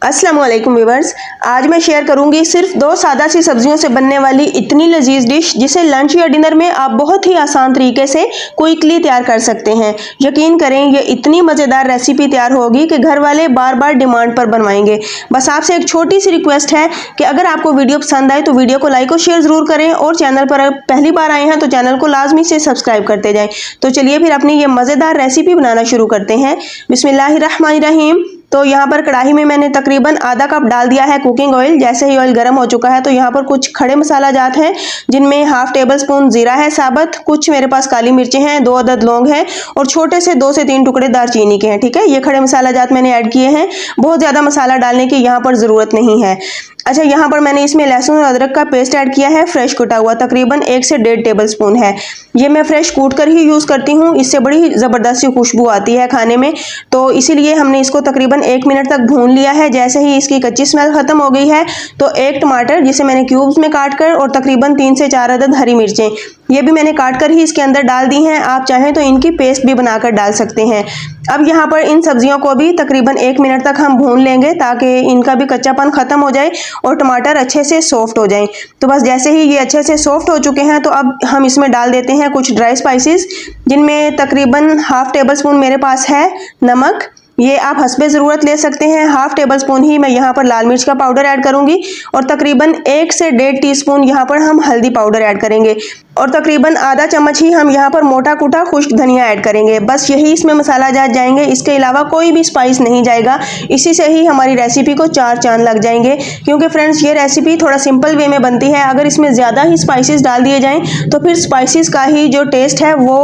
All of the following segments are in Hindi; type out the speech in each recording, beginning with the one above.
अस्सलाम वालेकुम व्यूअर्स। आज मैं शेयर करूंगी सिर्फ दो सादा सी सब्जियों से बनने वाली इतनी लजीज डिश जिसे लंच या डिनर में आप बहुत ही आसान तरीके से क्विकली तैयार कर सकते हैं। यकीन करें ये इतनी मज़ेदार रेसिपी तैयार होगी कि घर वाले बार बार डिमांड पर बनवाएंगे। बस आपसे एक छोटी सी रिक्वेस्ट है कि अगर आपको वीडियो पसंद आए तो वीडियो को लाइक और शेयर ज़रूर करें, और चैनल पर पहली बार आए हैं तो चैनल को लाजमी से सब्सक्राइब करते जाएँ। तो चलिए फिर अपनी ये मज़ेदार रेसिपी बनाना शुरू करते हैं। बिस्मिल्लाहिर्रहमानिर्रहीम। तो यहाँ पर कढ़ाई में मैंने तकरीबन आधा कप डाल दिया है कुकिंग ऑयल। जैसे ही ऑयल गर्म हो चुका है तो यहाँ पर कुछ खड़े मसाला जात हैं, जिनमें हाफ टेबल स्पून जीरा है साबुत, कुछ मेरे पास काली मिर्चें हैं, 2 अदद लौंग हैं और छोटे से 2 से 3 टुकड़े दालचीनी के हैं। ठीक है, ये खड़े मसाला जात मैंने ऐड किए हैं। बहुत ज़्यादा मसाला डालने की यहाँ पर ज़रूरत नहीं है। अच्छा, यहाँ पर मैंने इसमें लहसुन और अदरक का पेस्ट ऐड किया है, फ्रेश कुटा हुआ, तकरीबन 1 से 1.5 टेबल स्पून है। ये मैं फ्रेश कूट कर ही यूज़ करती हूँ, इससे बड़ी ज़बरदस्त सी खुशबू आती है खाने में। तो इसीलिए हमने इसको तकरीबन 1 मिनट तक भून लिया है। जैसे ही इसकी कच्ची स्मेल ख़त्म हो गई है तो एक टमाटर जिसे मैंने क्यूब्स में काट कर, और तकरीबन 3 से 4 अदद हरी मिर्चें ये भी मैंने काट कर ही इसके अंदर डाल दी हैं। आप चाहें तो इनकी पेस्ट भी बनाकर डाल सकते हैं। अब यहाँ पर इन सब्जियों को भी तकरीबन 1 मिनट तक हम भून लेंगे ताकि इनका भी कच्चापन ख़त्म हो जाए और टमाटर अच्छे से सॉफ्ट हो जाएं। तो बस जैसे ही ये अच्छे से सॉफ्ट हो चुके हैं तो अब हम इसमें डाल देते हैं कुछ ड्राई स्पाइसेस, जिनमें तकरीबन हाफ टेबल स्पून मेरे पास है नमक। ये आप हस्बे ज़रूरत ले सकते हैं। हाफ टेबल स्पून ही मैं यहाँ पर लाल मिर्च का पाउडर ऐड करूँगी, और तकरीबन 1 से 1.5 टीस्पून यहाँ पर हम हल्दी पाउडर ऐड करेंगे, और तकरीबन आधा चम्मच ही हम यहाँ पर मोटा कूटा खुश्क धनिया ऐड करेंगे। बस यही इसमें मसाला जात जाएंगे, इसके अलावा कोई भी स्पाइस नहीं जाएगा। इसी से ही हमारी रेसिपी को 4 चांद लग जाएंगे, क्योंकि फ्रेंड्स ये रेसिपी थोड़ा सिंपल वे में बनती है। अगर इसमें ज़्यादा ही स्पाइसेस डाल दिए जाएँ तो फिर स्पाइसेस का ही जो टेस्ट है वो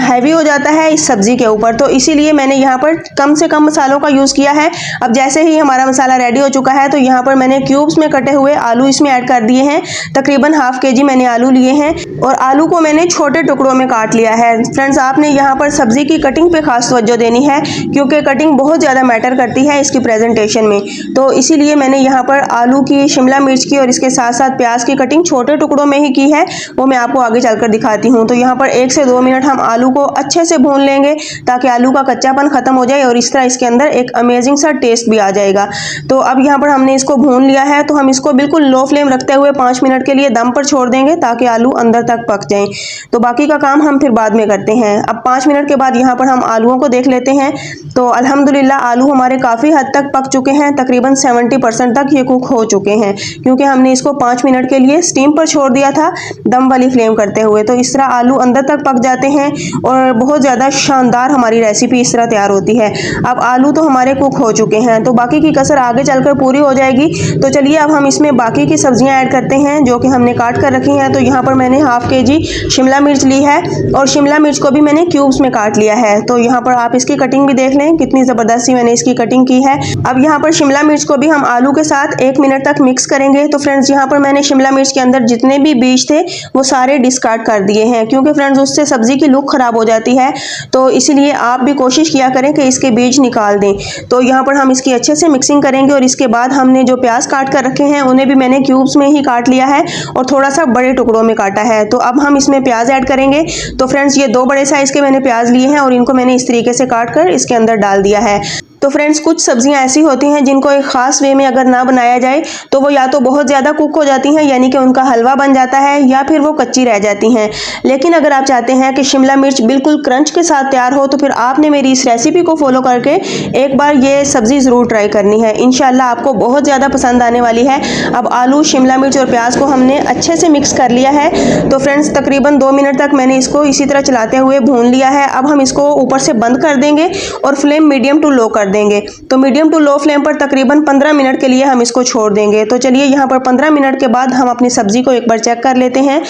हैवी हो जाता है इस सब्ज़ी के ऊपर। तो इसीलिए मैंने यहाँ पर कम से कम मसालों का यूज़ किया है। अब जैसे ही हमारा मसाला रेडी हो चुका है तो यहाँ पर मैंने क्यूब्स में कटे हुए आलू इसमें ऐड कर दिए हैं। तकरीबन हाफ केजी मैंने आलू लिए हैं, और आलू को मैंने छोटे टुकड़ों में काट लिया है। फ्रेंड्स, आपने यहाँ पर सब्जी की कटिंग पे खास तवज्जो देनी है, क्योंकि कटिंग बहुत ज़्यादा मैटर करती है इसकी प्रेजेंटेशन में। तो इसीलिए मैंने यहाँ पर आलू की, शिमला मिर्च की और इसके साथ साथ प्याज की कटिंग छोटे टुकड़ों में ही की है। वो मैं आपको आगे चलकर दिखाती हूँ। तो यहाँ पर 1 से 2 मिनट हम आलू को अच्छे से भून लेंगे ताकि आलू का कच्चापन ख़त्म हो जाए और इस तरह इसके अंदर एक अमेजिंग सा टेस्ट भी आ जाएगा। तो अब यहाँ पर हमने इसको भून लिया है, तो हम इसको बिल्कुल लो फ्लेम रखते हुए 5 मिनट के लिए दम पर छोड़ देंगे ताकि आलू अंदर तक पक जाएं। तो बाकी का काम हम फिर बाद में करते हैं। अब 5 मिनट के बाद यहाँ पर हम आलूओं को देख लेते हैं। तो अल्हम्दुलिल्लाह आलू हमारे काफ़ी हद तक पक चुके हैं, तकरीबन 70% तक ये कुक हो चुके हैं, क्योंकि हमने इसको 5 मिनट के लिए स्टीम पर छोड़ दिया था दम वाली फ्लेम करते हुए। तो इस तरह आलू अंदर तक पक जाते हैं और बहुत ज़्यादा शानदार हमारी रेसिपी इस तरह तैयार होती है। अब आलू तो हमारे कुक हो चुके हैं, तो बाकी की कसर आगे चलकर पूरी हो जाएगी। तो चलिए अब हम इसमें बाकी की सब्जियां ऐड करते हैं जो कि हमने काट कर रखी हैं। तो यहाँ पर मैंने हाफ केजी शिमला मिर्च ली है, और शिमला मिर्च को भी मैंने क्यूब्स में काट लिया है। तो यहाँ पर आप इसकी कटिंग भी देख लें, कितनी ज़बरदस्त सी मैंने इसकी कटिंग की है। अब यहाँ पर शिमला मिर्च को भी हम आलू के साथ 1 मिनट तक मिक्स करेंगे। तो फ्रेंड्स, यहाँ पर मैंने शिमला मिर्च के अंदर जितने भी बीज थे वो सारे डिस्कार्ड कर दिए हैं, क्योंकि फ्रेंड्स उससे सब्जी की लुक ख़राब हो जाती है। तो इसीलिए आप भी कोशिश किया करें कि इसके बीज निकाल दें। तो यहाँ पर हम इसकी अच्छे से मिक्सिंग करेंगे, और इसके बाद हमने जो प्याज काट कर रखे हैं उन्हें भी मैंने क्यूब्स में ही काट लिया है और थोड़ा सा बड़े टुकड़ों में काटा है। तो अब हम इसमें प्याज ऐड करेंगे। तो फ्रेंड्स, ये 2 बड़े साइज़ के मैंने प्याज लिए हैं और इनको मैंने इस तरीके से काट कर इसके अंदर डाल दिया है। तो फ्रेंड्स, कुछ सब्जियां ऐसी होती हैं जिनको एक ख़ास वे में अगर ना बनाया जाए तो वो या तो बहुत ज़्यादा कुक हो जाती हैं, यानी कि उनका हलवा बन जाता है, या फिर वो कच्ची रह जाती हैं। लेकिन अगर आप चाहते हैं कि शिमला मिर्च बिल्कुल क्रंच के साथ तैयार हो तो फिर आपने मेरी इस रेसिपी को फॉलो करके एक बार ये सब्ज़ी ज़रूर ट्राई करनी है। इंशाल्लाह आपको बहुत ज़्यादा पसंद आने वाली है। अब आलू, शिमला मिर्च और प्याज को हमने अच्छे से मिक्स कर लिया है। तो फ्रेंड्स, तकरीबन 2 मिनट तक मैंने इसको इसी तरह चलाते हुए भून लिया है। अब हम इसको ऊपर से बंद कर देंगे और फ्लेम मीडियम टू लो कर देंगे। तो मीडियम टू लो फ्लेम पर तकरीबन 15 मिनट के लिए हम इसको छोड़ देंगे। तो चलिए यहाँ पर 15 मिनट के बाद हम अपनी सब्ज़ी को एक बार चेक कर लेते हैं।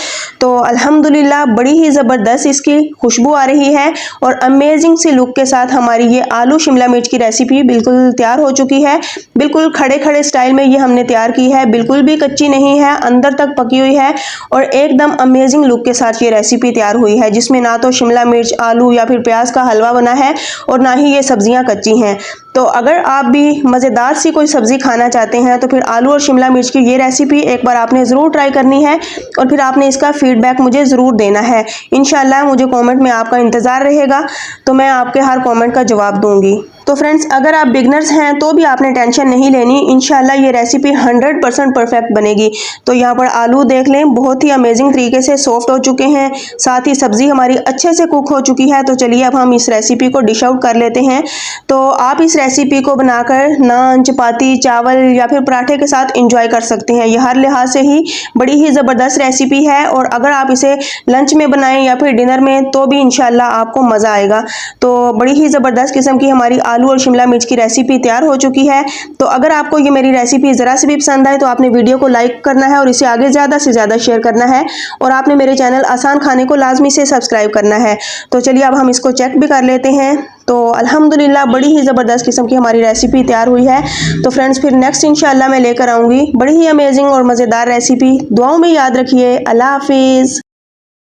तो अल्हम्दुलिल्लाह बड़ी ही ज़बरदस्त इसकी खुशबू आ रही है, और अमेजिंग सी लुक के साथ हमारी ये आलू शिमला मिर्च की रेसिपी बिल्कुल तैयार हो चुकी है। बिल्कुल खड़े खड़े स्टाइल में ये हमने तैयार की है, बिल्कुल भी कच्ची नहीं है, अंदर तक पकी हुई है, और एकदम अमेजिंग लुक के साथ ये रेसिपी तैयार हुई है, जिसमें ना तो शिमला मिर्च, आलू या फिर प्याज का हलवा बना है और ना ही ये सब्जियां कच्ची हैं। तो अगर आप भी मज़ेदार सी कोई सब्ज़ी खाना चाहते हैं तो फिर आलू और शिमला मिर्च की ये रेसिपी एक बार आपने ज़रूर ट्राई करनी है, और फिर आपने इसका फ़ीडबैक मुझे ज़रूर देना है। इंशाल्लाह मुझे कमेंट में आपका इंतज़ार रहेगा, तो मैं आपके हर कमेंट का जवाब दूंगी। तो फ्रेंड्स अगर आप बिगनर्स हैं तो भी आपने टेंशन नहीं लेनी, इंशाल्लाह ये रेसिपी 100% परफेक्ट बनेगी। तो यहाँ पर आलू देख लें बहुत ही अमेजिंग तरीके से सॉफ्ट हो चुके हैं, साथ ही सब्ज़ी हमारी अच्छे से कुक हो चुकी है। तो चलिए अब हम इस रेसिपी को डिश आउट कर लेते हैं। तो आप इस रेसिपी को बनाकर नान, चपाती, चावल या फिर पराठे के साथ इंजॉय कर सकते हैं। यह हर लिहाज से ही बड़ी ही ज़बरदस्त रेसिपी है और अगर आप इसे लंच में बनाएं या फिर डिनर में तो भी इंशाल्लाह आपको मज़ा आएगा। तो बड़ी ही ज़बरदस्त किस्म की हमारी आलू और शिमला मिर्च की रेसिपी तैयार हो चुकी है। तो अगर आपको ये मेरी रेसिपी ज़रा से भी पसंद आए तो आपने वीडियो को लाइक करना है और इसे आगे ज़्यादा से ज़्यादा शेयर करना है और आपने मेरे चैनल आसान खाने को लाजमी से सब्सक्राइब करना है। तो चलिए अब हम इसको चेक भी कर लेते हैं। तो अल्हम्दुलिल्लाह बड़ी ही ज़बरदस्त किस्म की हमारी रेसिपी तैयार हुई है। तो फ्रेंड्स फिर नेक्स्ट इंशाल्लाह मैं लेकर आऊँगी बड़ी ही अमेजिंग और मज़ेदार रेसिपी। दुआओं में याद रखिए। अल्लाह हाफिज़।